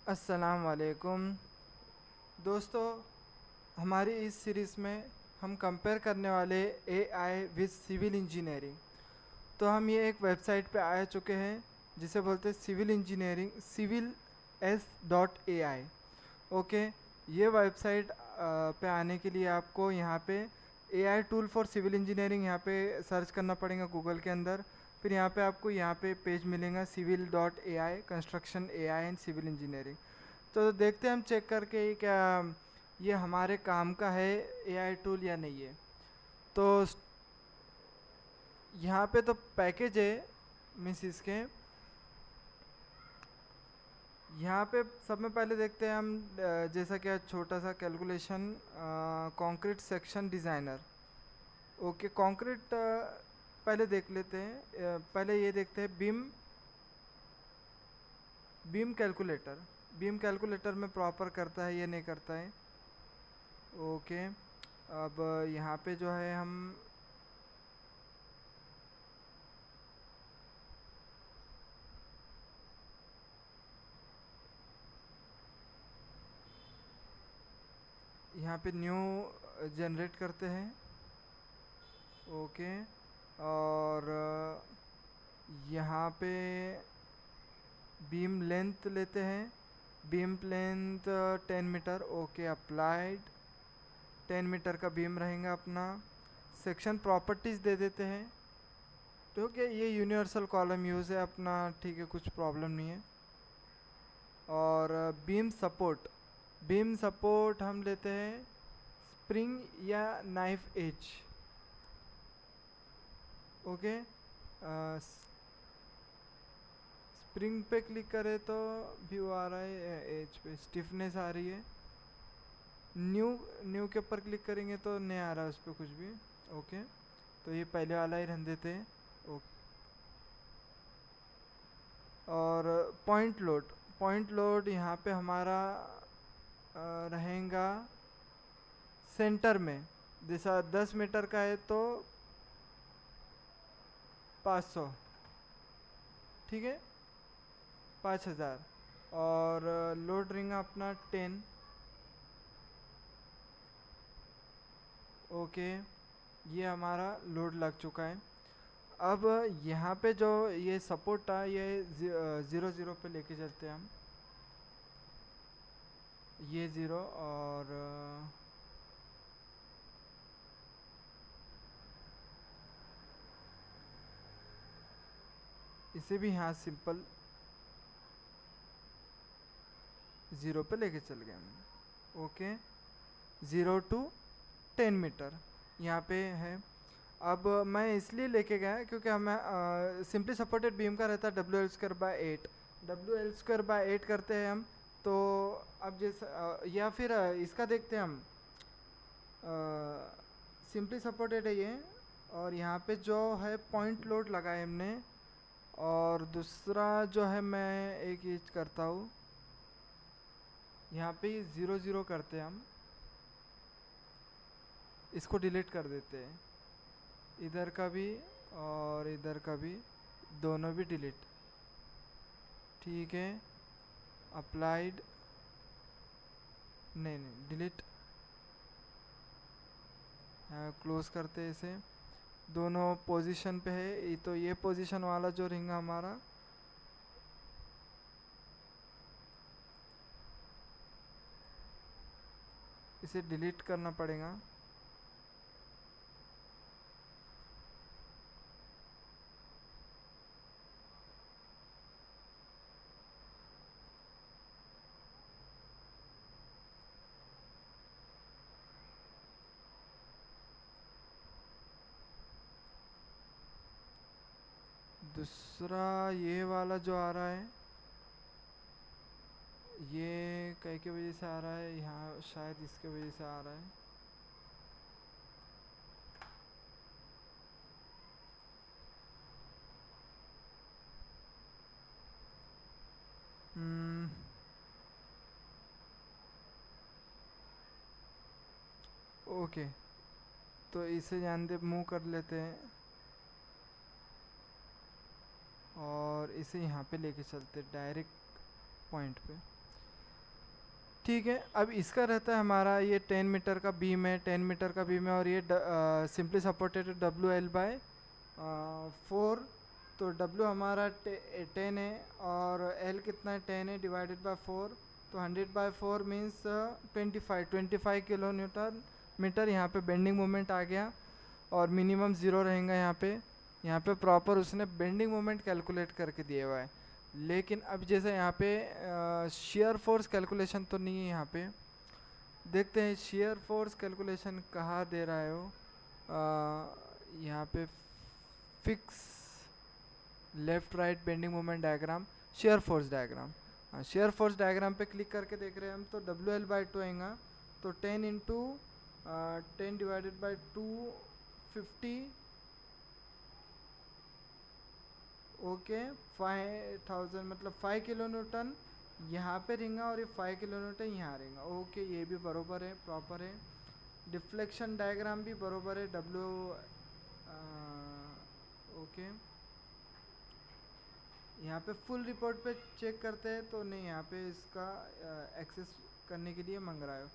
अस्सलाम वालेकुम दोस्तों। हमारी इस सीरीज़ में हम कंपेयर करने वाले एआई विद सिविल इंजीनियरिंग। तो हम ये एक वेबसाइट पे आ चुके हैं जिसे बोलते हैं सिविल इंजीनियरिंग civils.ai। ओके, ये वेबसाइट पे आने के लिए आपको यहाँ पे AI tool for civil engineering यहाँ पे सर्च करना पड़ेगा गूगल के अंदर। फिर यहाँ पे आपको यहाँ पे पेज मिलेगा civil.ai construction AI and civil engineering. तो देखते हैं हम चेक करके क्या ये हमारे काम का है एआई टूल या नहीं है। तो यहाँ पे तो पैकेज है मीन्स इसके यहाँ पे सब में पहले देखते हैं हम जैसा क्या छोटा सा calculation concrete section designer. Okay, concrete पहले देख लेते हैं। पहले ये देखते हैं बीम कैलकुलेटर में प्रॉपर करता है या नहीं करता है। ओके, अब यहाँ पे जो है हम यहाँ पे न्यू जनरेट करते हैं। ओके, और यहाँ पे बीम लेंथ लेते हैं। Beam length 10 meter. Okay, applied 10 meter का बीम रहेगा अपना। सेक्शन प्रॉपर्टीज़ दे देते हैं। तो क्या ये यूनिवर्सल कॉलम यूज़ है अपना, ठीक है, कुछ प्रॉब्लम नहीं है। और बीम सपोर्ट हम लेते हैं स्प्रिंग या नाइफ एज। ओके, स्प्रिंग पे क्लिक करें तो व्यू आ रहा है, एज पे स्टिफनेस आ रही है। न्यू न्यू के ऊपर क्लिक करेंगे तो नहीं आ रहा है उस पर कुछ भी। ओके, तो ये पहले वाला ही रहने देते हैं। और पॉइंट लोड यहाँ पे हमारा रहेगा सेंटर में। जैसा 10 मीटर का है तो 500, ठीक है, 5000। और लोड रहेगा अपना 10। ओके, ये हमारा लोड लग चुका है। अब यहाँ पे जो ये सपोर्ट था ये 0 0 पे लेके चलते हैं हम। ये 0 और इसे भी यहाँ सिंपल 0 पे लेके चल गए हम। ओके, 0 to 10 मीटर यहाँ पे है। अब मैं इसलिए लेके गया क्योंकि हमें सिंपली सपोर्टेड बीम का रहता है WL²/8। WL²/8 करते हैं हम। तो अब जैसा या फिर इसका देखते हैं हम। सिंपली सपोर्टेड है ये। और यहाँ पे जो है पॉइंट लोड लगाए हमने। और दूसरा जो है मैं एक चीज करता हूँ, यहाँ पे 0 0 करते हैं हम। इसको डिलीट कर देते हैं, इधर का भी और इधर का भी, दोनों भी डिलीट। ठीक है, अप्लाइड, नहीं डिलीट। क्लोज करते हैं इसे। दोनों पोजीशन पे है, ये तो ये पोजीशन वाला जो रहेगा हमारा, इसे डिलीट करना पड़ेगा। दूसरा ये वाला जो आ रहा है, ये कई की वजह से आ रहा है, यहाँ शायद इसके वजह से आ रहा है। ओके, तो इसे जान दे मूव कर लेते हैं और इसे यहाँ पे लेके चलते डायरेक्ट पॉइंट पे। ठीक है, अब इसका रहता है हमारा ये 10 मीटर का बीम है, 10 मीटर का बीम है, और ये सिंपली सपोर्टेड WL/4। तो W हमारा 10 है और L कितना है, 10 है, डिवाइडेड बाय 4। तो 100/4 मीन्स 25 किलो न्यूटन मीटर यहाँ पे बेंडिंग मोमेंट आ गया, और मिनिमम 0 रहेगा यहाँ पे प्रॉपर उसने बेंडिंग मोमेंट कैलकुलेट करके दिया हुआ है। लेकिन अब जैसे यहाँ पे शेयर फोर्स कैलकुलेशन तो नहीं है, यहाँ पे देखते हैं शेयर फोर्स कैलकुलेशन कहाँ दे रहा है वो। यहाँ पे fix left right bending moment diagram, shear force diagram. Shear force diagram पे क्लिक करके देख रहे हैं हम, तो WL/2 आएगा। तो 10 इंटू 10 डिवाइडेड बाई 250, ओके 5000 मतलब 5 किलो न्यूटन यहाँ पे रहेगा, और ये 5 किलो न्यूटन यहाँ रहेगा। ओके, ये भी बरोबर है, प्रॉपर है। डिफ्लेक्शन डायग्राम भी बरोबर है, ओके। यहाँ पे फुल रिपोर्ट पे चेक करते हैं तो नहीं, यहाँ पे इसका एक्सेस करने के लिए मांग रहा है।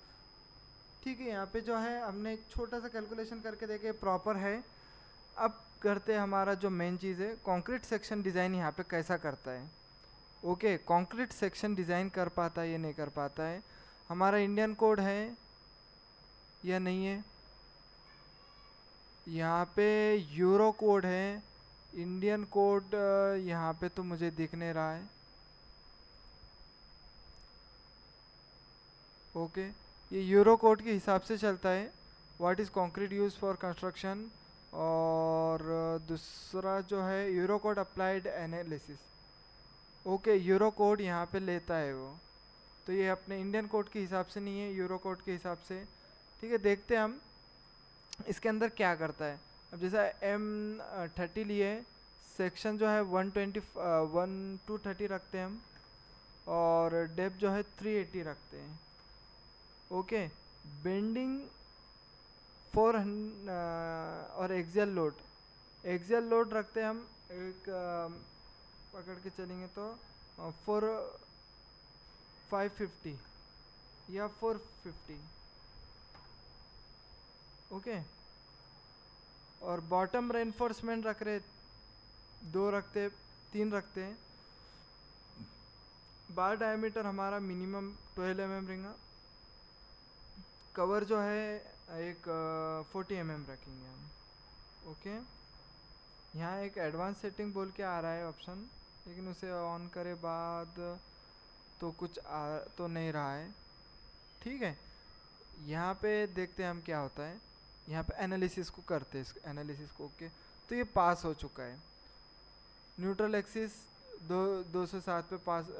ठीक है, यहाँ पे जो है हमने एक छोटा सा कैलकुलेशन करके देखे, प्रॉपर है। अब करते हैं हमारा जो मेन चीज़ है, कंक्रीट सेक्शन डिज़ाइन यहाँ पे कैसा करता है। ओके, कंक्रीट सेक्शन डिज़ाइन कर पाता है या नहीं कर पाता है, हमारा इंडियन कोड है या नहीं है। यहाँ पे यूरो कोड है, इंडियन कोड यहाँ पे तो मुझे दिख नहीं रहा है। ओके, ये यूरो कोड के हिसाब से चलता है, what is concrete use for construction. और दूसरा जो है euro code applied analysis. Okay, euro code यहाँ पे लेता है वो, तो ये अपने इंडियन कोड के हिसाब से नहीं है, यूरो कोड के हिसाब से। ठीक है, देखते हैं हम इसके अंदर क्या करता है। अब जैसा M30 लिए, सेक्शन जो है 1 to 30 रखते हैं हम, और डेप्थ जो है 380 रखते हैं। ओके, बेंडिंग 400 और एक्सियल लोड रखते हैं हम, एक पकड़ के चलेंगे तो 550 या 450। ओके, और बॉटम रेनफोर्समेंट रख रहे 2 रखते 3 रखते हैं। बार डायमीटर हमारा मिनिमम 12 mm रहेगा। कवर जो है एक 40 mm रखेंगे हम। ओके, यहाँ एक एडवांस सेटिंग बोल के आ रहा है ऑप्शन, लेकिन उसे ऑन करे बाद तो कुछ आ तो नहीं रहा है। ठीक है, यहाँ पे देखते हैं हम क्या होता है। यहाँ पे एनालिसिस को करते हैं, एनालिसिस को। ओके, तो ये पास हो चुका है। न्यूट्रल एक्सिस 207 पे पास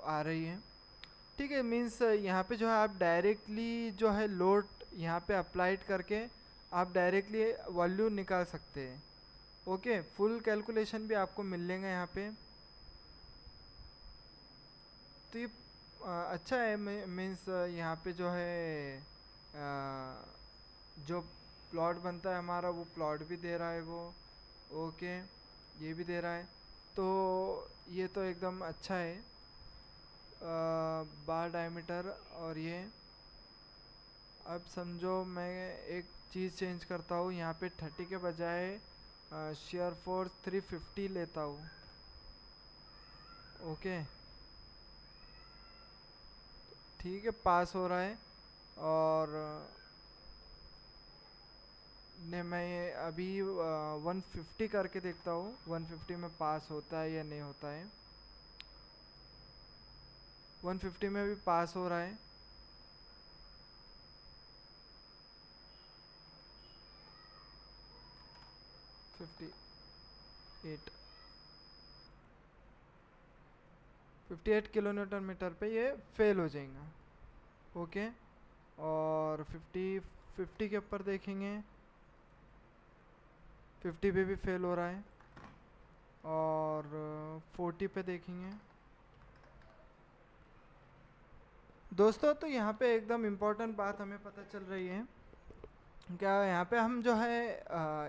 आ रही है। ठीक है, मीन्स यहाँ पे जो है आप डायरेक्टली जो है लोड यहाँ पे अप्लाइड करके आप डायरेक्टली वॉल्यूम निकाल सकते हैं। ओके, फुल कैलकुलेशन भी आपको मिल लेगा यहाँ पे। तो ये अच्छा है, मीन्स यहाँ पे जो है जो प्लॉट बनता है हमारा, वो प्लॉट भी दे रहा है वो। ओके, ये भी दे रहा है, तो ये तो एकदम अच्छा है। बार डायमीटर, और ये अब समझो मैं एक चीज़ चेंज करता हूँ, यहाँ पे 30 के बजाय शेयर फोर्स 350 लेता हूँ। ओके, ठीक है, पास हो रहा है। और ने मैं अभी 150 करके देखता हूँ, 150 में पास होता है या नहीं होता है। 150 में भी पास हो रहा है। एट 58 किलो न्यूटन मीटर पे ये फेल हो जाएगा। ओके, और 50 के ऊपर देखेंगे, 50 पे भी फेल हो रहा है। और 40 पे देखेंगे। दोस्तों, तो यहाँ पे एकदम इम्पोर्टेंट बात हमें पता चल रही है, क्या यहाँ पे हम जो है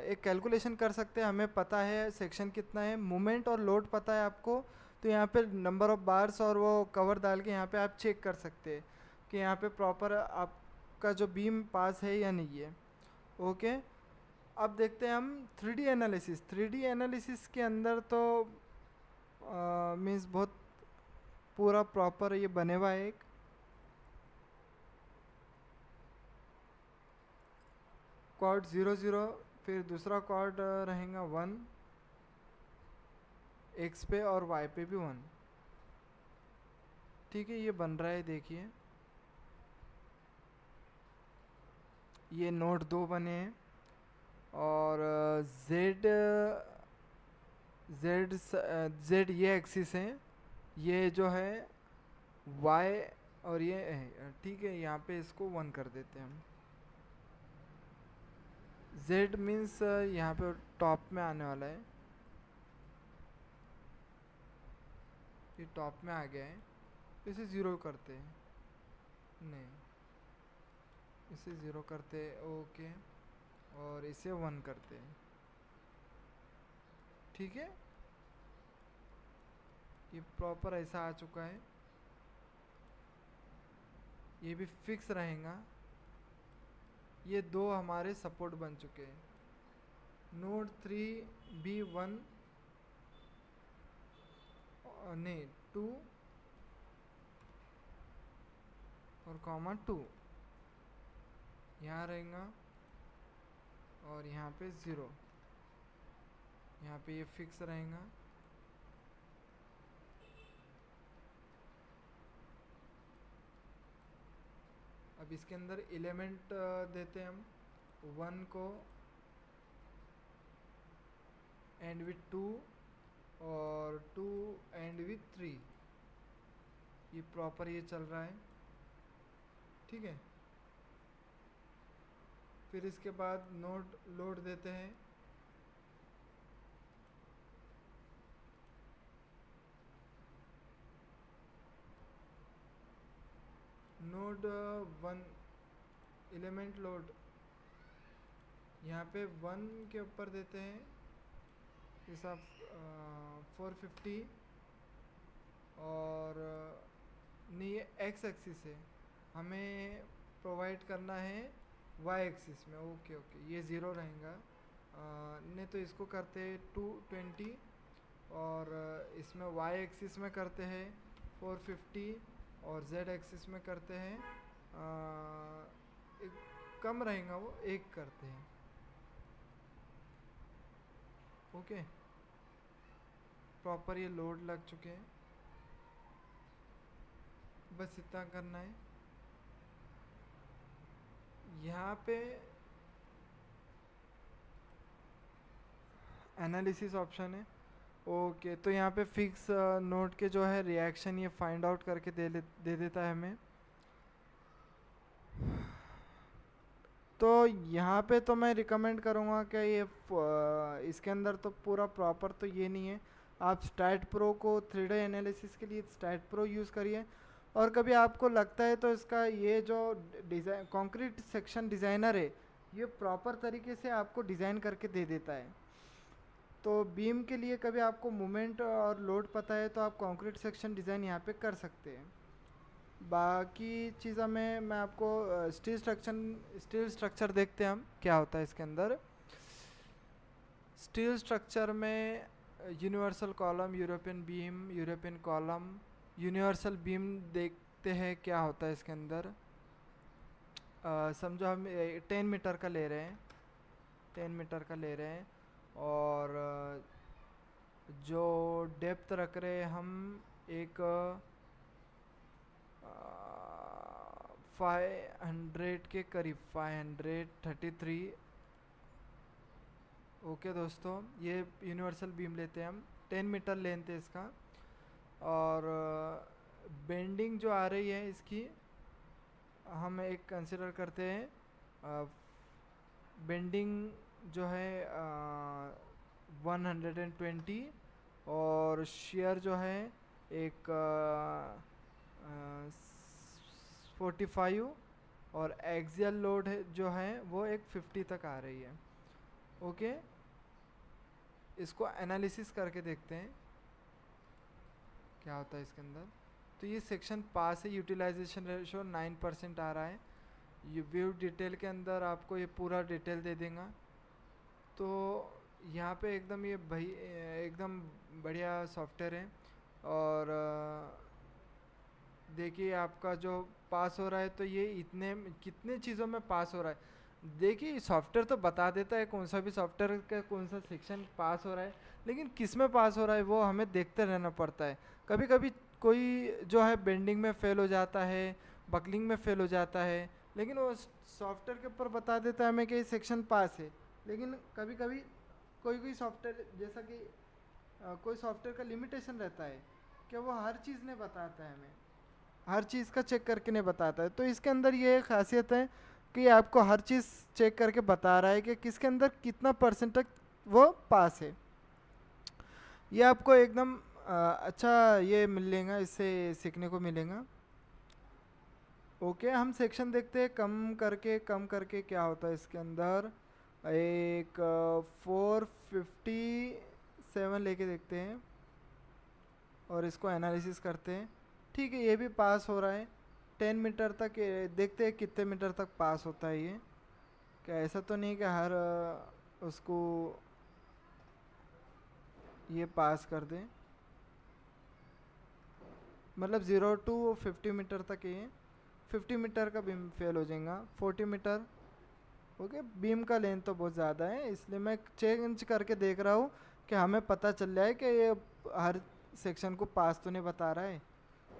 एक कैलकुलेशन कर सकते हैं। हमें पता है सेक्शन कितना है, मोमेंट और लोड पता है आपको, तो यहाँ पे नंबर ऑफ बार्स और वो कवर डाल के यहाँ पे आप चेक कर सकते हैं। कि यहाँ पे प्रॉपर आपका जो बीम पास है या नहीं है। ओके, अब देखते हैं हम 3D एनालिसिस। 3D एनालिसिस के अंदर तो मीन्स बहुत पूरा प्रॉपर ये बने हुआ है। एक कॉर्ड 0 0, फिर दूसरा कॉर्ड रहेगा 1 एक्स पे और वाई पे भी 1। ठीक है, ये बन रहा है, देखिए ये नोड 2 बने हैं और जेड जेड जेड ये एक्सिस है, ये जो है वाई और ये है। ठीक है, यहाँ पे इसको 1 कर देते हैं हम। जेड मीन्स यहाँ पे टॉप में आने वाला है, ये टॉप में आ गया है, इसे 0 करते हैं, नहीं इसे 0 करते हैं। ओके, और इसे 1 करते हैं। ठीक है, ये प्रॉपर ऐसा आ चुका है, ये भी फिक्स रहेगा। ये 2 हमारे सपोर्ट बन चुके हैं। नोड 3 भी 1 नहीं 2 और कॉमा 2 यहाँ रहेगा और यहाँ पे 0, यहाँ पे ये फिक्स रहेगा। अब इसके अंदर एलिमेंट देते हैं हम 1 को एंड विथ 2 और 2 एंड विथ 3। ये प्रॉपर ये चल रहा है। ठीक है, फिर इसके बाद नोड लोड देते हैं। नोड 1 एलिमेंट लोड यहाँ पे 1 के ऊपर देते हैं, जैसा 450 और नहीं ये एक्स एक्सिस है, हमें प्रोवाइड करना है वाई एक्सिस में। ओके ओके, ये 0 रहेगा। नहीं तो इसको करते हैं 220 और इसमें वाई एक्सिस में करते हैं 450 और जेड एक्सिस में करते हैं एक कम रहेगा वो 1 करते हैं। ओके, प्रॉपर ये लोड लग चुके हैं, बस इतना करना है। यहाँ पे एनालिसिस ऑप्शन है। ओके, तो यहाँ पे फिक्स नोड के जो है रिएक्शन ये फाइंड आउट करके दे देता है हमें। तो यहाँ पे तो मैं रिकमेंड करूँगा कि ये इसके अंदर तो पूरा प्रॉपर तो ये नहीं है। आप स्टैट प्रो को 3D एनालिसिस के लिए स्टैट प्रो यूज़ करिए, और कभी आपको लगता है तो इसका ये जो डिज़ाइन कंक्रीट सेक्शन डिज़ाइनर है ये प्रॉपर तरीके से आपको डिज़ाइन करके दे देता है। तो बीम के लिए कभी आपको मोमेंट और लोड पता है तो आप कंक्रीट सेक्शन डिज़ाइन यहाँ पे कर सकते हैं। बाकी चीज़ों में मैं आपको स्टील स्ट्रक्चर देखते हैं हम क्या होता है इसके अंदर। स्टील स्ट्रक्चर में universal column, European beam, European column, universal beam देखते हैं क्या होता है इसके अंदर। समझो हम 10 मीटर का ले रहे हैं, 10 मीटर का ले रहे हैं और जो डेप्थ रख रहे हैं हम एक 500 के करीब, 533। ओके दोस्तों, ये यूनिवर्सल बीम लेते हैं हम, 10 मीटर लेंथ है इसका। और बेंडिंग जो आ रही है इसकी हम एक कंसिडर करते हैं, बेंडिंग जो है 120 और शेयर जो है एक 45 और एक्सियल लोड है जो है वो एक 50 तक आ रही है। ओके, इसको एनालिसिस करके देखते हैं क्या होता है इसके अंदर। तो ये सेक्शन पास है, यूटिलाइजेशन रेशो 9% आ रहा है। ये व्यू डिटेल के अंदर आपको ये पूरा डिटेल दे देगा। तो यहाँ पे एकदम ये भाई एकदम बढ़िया सॉफ्टवेयर है। और देखिए आपका जो पास हो रहा है, तो ये इतने कितने चीज़ों में पास हो रहा है। देखिए सॉफ्टवेयर तो बता देता है कौन सा भी सॉफ्टवेयर का कौन सा सेक्शन पास हो रहा है, लेकिन किस में पास हो रहा है वो हमें देखते रहना पड़ता है। कभी कभी कोई जो है बेंडिंग में फेल हो जाता है, बकलिंग में फेल हो जाता है, लेकिन वो सॉफ्टवेयर के ऊपर बता देता है हमें कि सेक्शन पास है। लेकिन कभी कभी कोई कोई सॉफ्टवेयर, जैसा कि कोई सॉफ्टवेयर का लिमिटेशन रहता है कि वो हर चीज़ नहीं बताता है हमें, हर चीज़ का चेक करके नहीं बताता है। तो इसके अंदर ये खासियत है कि आपको हर चीज़ चेक करके बता रहा है कि किसके अंदर कितना परसेंट तक वो पास है। ये आपको एकदम अच्छा ये मिलेगा, इससे सीखने को मिलेगा। ओके, हम सेक्शन देखते हैं कम करके क्या होता है इसके अंदर। एक 457 लेके देखते हैं और इसको एनालिसिस करते हैं। ठीक है, ये भी पास हो रहा है 10 मीटर तक। देखते हैं कितने मीटर तक पास होता है ये। क्या ऐसा तो नहीं कि हर उसको ये पास कर दें, मतलब 0 to 50 मीटर तक ये 50 मीटर का बीम फेल हो जाएगा। 40 मीटर ओके, बीम का लेंथ तो बहुत ज़्यादा है, इसलिए मैं चेंज करके देख रहा हूँ कि हमें पता चल जाए कि ये हर सेक्शन को पास तो नहीं बता रहा है।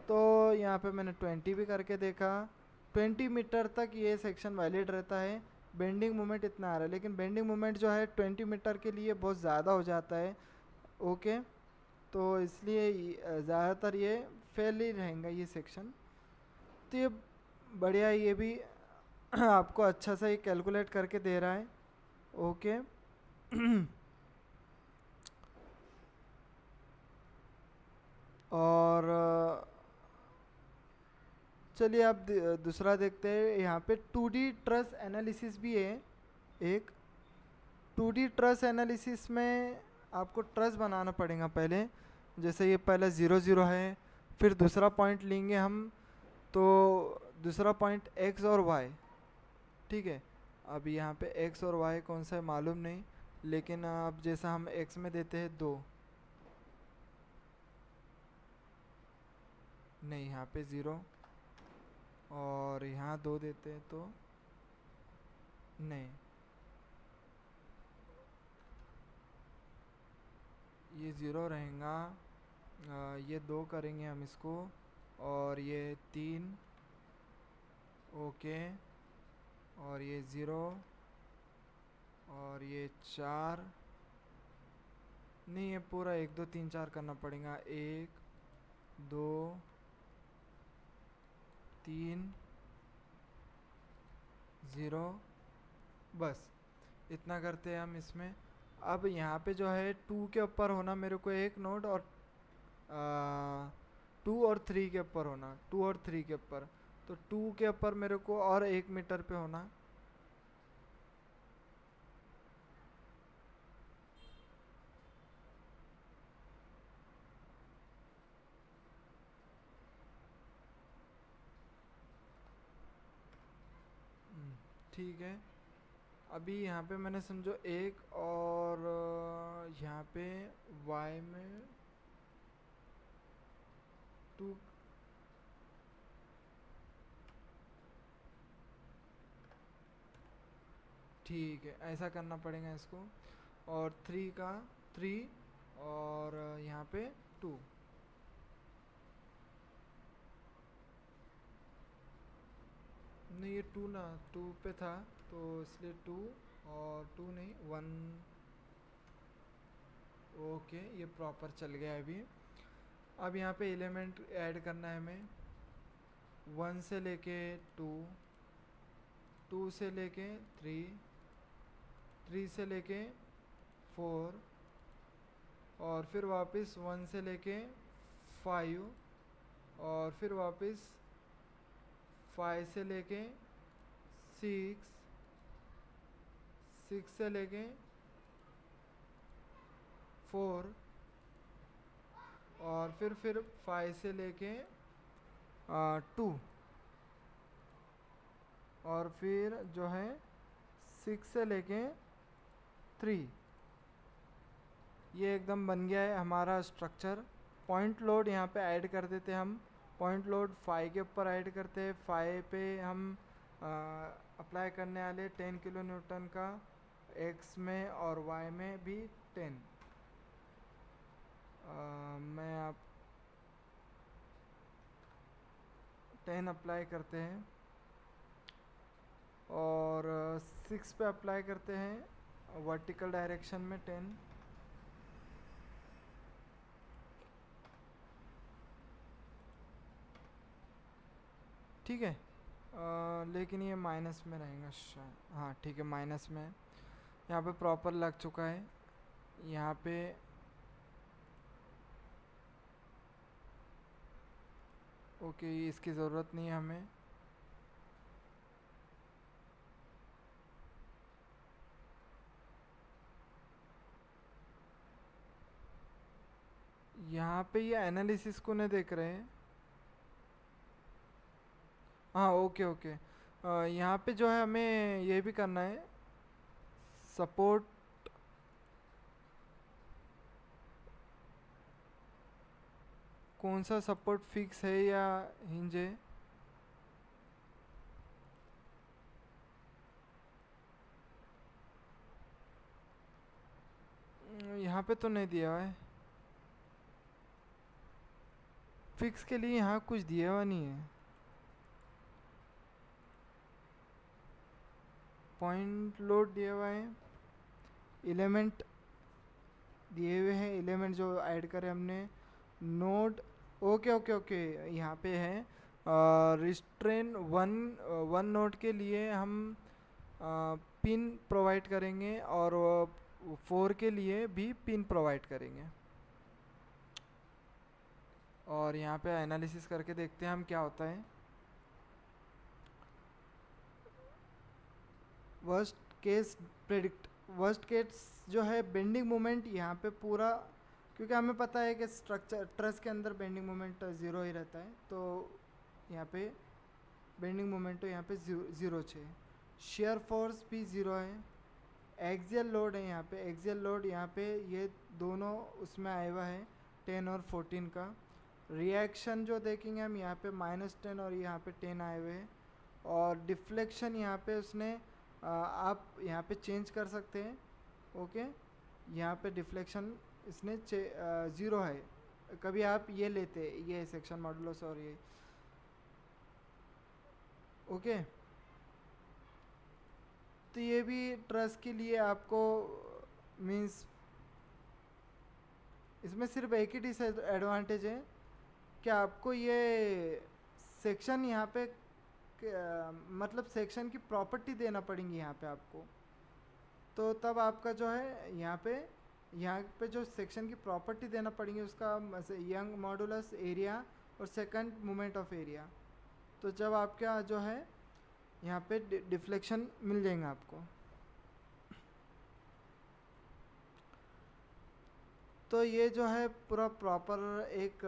तो यहाँ पे मैंने 20 भी करके देखा, 20 मीटर तक ये सेक्शन वैलिड रहता है। बेंडिंग मोमेंट इतना आ रहा है, लेकिन बेंडिंग मोमेंट जो है 20 मीटर के लिए बहुत ज़्यादा हो जाता है। ओके, तो इसलिए ज़्यादातर ये फेल ही रहेगा ये सेक्शन। तो ये बढ़िया, ये भी आपको अच्छा सा ये कैलकुलेट करके दे रहा है। ओके और चलिए आप दूसरा देखते हैं। यहाँ पे 2D ट्रस एनालिसिस भी है एक। 2D ट्रस एनालिसिस में आपको ट्रस बनाना पड़ेगा पहले। जैसे ये पहले 0 0 है, फिर दूसरा पॉइंट लेंगे हम, तो दूसरा पॉइंट x और y। ठीक है, अब यहाँ पे x और y कौन सा है मालूम नहीं, लेकिन अब जैसा हम x में देते हैं 2, नहीं यहाँ पे 0, और यहाँ 2 देते हैं तो नहीं, ये 0 रहेगा। ये 2 करेंगे हम इसको, और ये 3 ओके, और ये 0, और ये 4, नहीं ये पूरा 1 2 3 4 करना पड़ेगा। 1 2 3 0, बस इतना करते हैं हम इसमें। अब यहाँ पे जो है 2 के ऊपर होना मेरे को एक नोड, और 2 और 3 के ऊपर होना, 2 और 3 के ऊपर, तो 2 के ऊपर मेरे को और 1 मीटर पे होना। ठीक है, अभी यहाँ पे मैंने समझो 1, और यहाँ पे y में 2, ठीक है ऐसा करना पड़ेगा इसको, और 3 का 3, और यहाँ पे 2, नहीं ये 2 ना 2 पे था, तो इसलिए 2 और 2 नहीं 1। ओके, ये प्रॉपर चल गया है अभी। अब यहाँ पे एलिमेंट ऐड करना है हमें, 1 से लेके 2, 2 से लेके 3, 3 से लेके 4, और फिर वापस 1 से लेके 5, और फिर वापस 5 से लेके 6, 6 से लेके 4, और फिर 5 से लेके 2 और फिर जो है 6 से लेके 3, ये एकदम बन गया है हमारा स्ट्रक्चर। पॉइंट लोड यहाँ पे ऐड कर देते हैं हम। पॉइंट लोड 5 के ऊपर ऐड करते हैं। 5 पे हम अप्लाई करने वाले 10 किलो न्यूटन का, एक्स में और वाई में भी 10। मैं आप 10 अप्लाई करते हैं और 6 पे अप्लाई करते हैं वर्टिकल डायरेक्शन में 10। ठीक है, लेकिन ये माइनस में रहेगा शायद। हाँ ठीक है, माइनस में। यहाँ पे प्रॉपर लग चुका है। यहाँ पे ओके, इसकी ज़रूरत नहीं है हमें। यहाँ पे ये एनालिसिस को नहीं देख रहे हैं। हाँ ओके ओके, यहाँ पे जो है हमें ये भी करना है, सपोर्ट कौन सा सपोर्ट फिक्स है या हिंज है। यहाँ पे तो नहीं दिया हुआ है फिक्स के लिए, यहाँ कुछ दिया हुआ नहीं है। पॉइंट लोड दिया हुआ है, एलिमेंट दिए हुए हैं, एलिमेंट जो ऐड करे हमने, नोड ओके ओके ओके, यहाँ पे है रिस्ट्रेन वन नोड के लिए हम पिन प्रोवाइड करेंगे और 4 के लिए भी पिन प्रोवाइड करेंगे। और यहाँ पे एनालिसिस करके देखते हैं हम क्या होता है। Worst case predict, worst case जो है बेंडिंग मोमेंट यहाँ पे पूरा, क्योंकि हमें पता है कि स्ट्रक्चर ट्रस के अंदर बेंडिंग मोमेंट 0 ही रहता है, तो यहाँ पे बेंडिंग मोमेंट तो यहाँ पे 0 है। शेयर फोर्स भी 0 है। एक्सियल लोड है यहाँ पे, एक्सियल लोड यहाँ पे ये दोनों उसमें आया हुआ है 10 और 14 का। रिएक्शन जो देखेंगे हम यहाँ पे -10 और यहाँ पे 10 आए हुए हैं। और डिफ्लेक्शन यहाँ पे उसने आप यहाँ पे चेंज कर सकते हैं। ओके, यहाँ पे डिफ्लेक्शन इसने 0 है। कभी आप ये लेते, ये सेक्शन मॉडुलस और ये ओके, तो ये भी ट्रस के लिए आपको मीन्स इसमें सिर्फ एक ही डिसएडवांटेज है कि आपको ये सेक्शन यहाँ पे मतलब सेक्शन की प्रॉपर्टी देना पड़ेगी यहाँ पे आपको, तो तब आपका जो है यहाँ पे जो सेक्शन की प्रॉपर्टी देना पड़ेगी उसका यंग मॉडुलस एरिया और सेकंड मोमेंट ऑफ एरिया, तो जब आपका जो है यहाँ पे डिफ्लेक्शन मिल जाएगा आपको। तो ये जो है पूरा प्रॉपर एक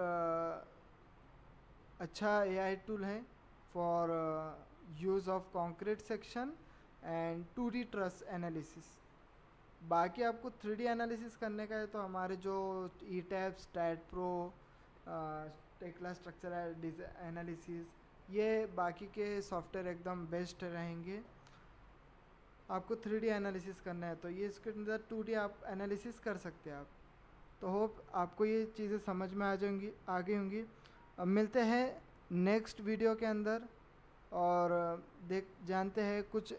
अच्छा AI टूल है for use of concrete section and 2D truss analysis. बाकी आपको 3D एनालिसिस करने का है तो हमारे जो ETAP, STAAD pro, Tekla structure analysis, ये बाकी के सॉफ्टवेयर एकदम बेस्ट रहेंगे। आपको 3D एनालिसिस करना है तो ये इसके अंदर 2D आप एनालिसिस कर सकते हैं आप। तो होप आपको ये चीज़ें समझ में आ गई होंगी। अब मिलते हैं नेक्स्ट वीडियो के अंदर और जानते हैं कुछ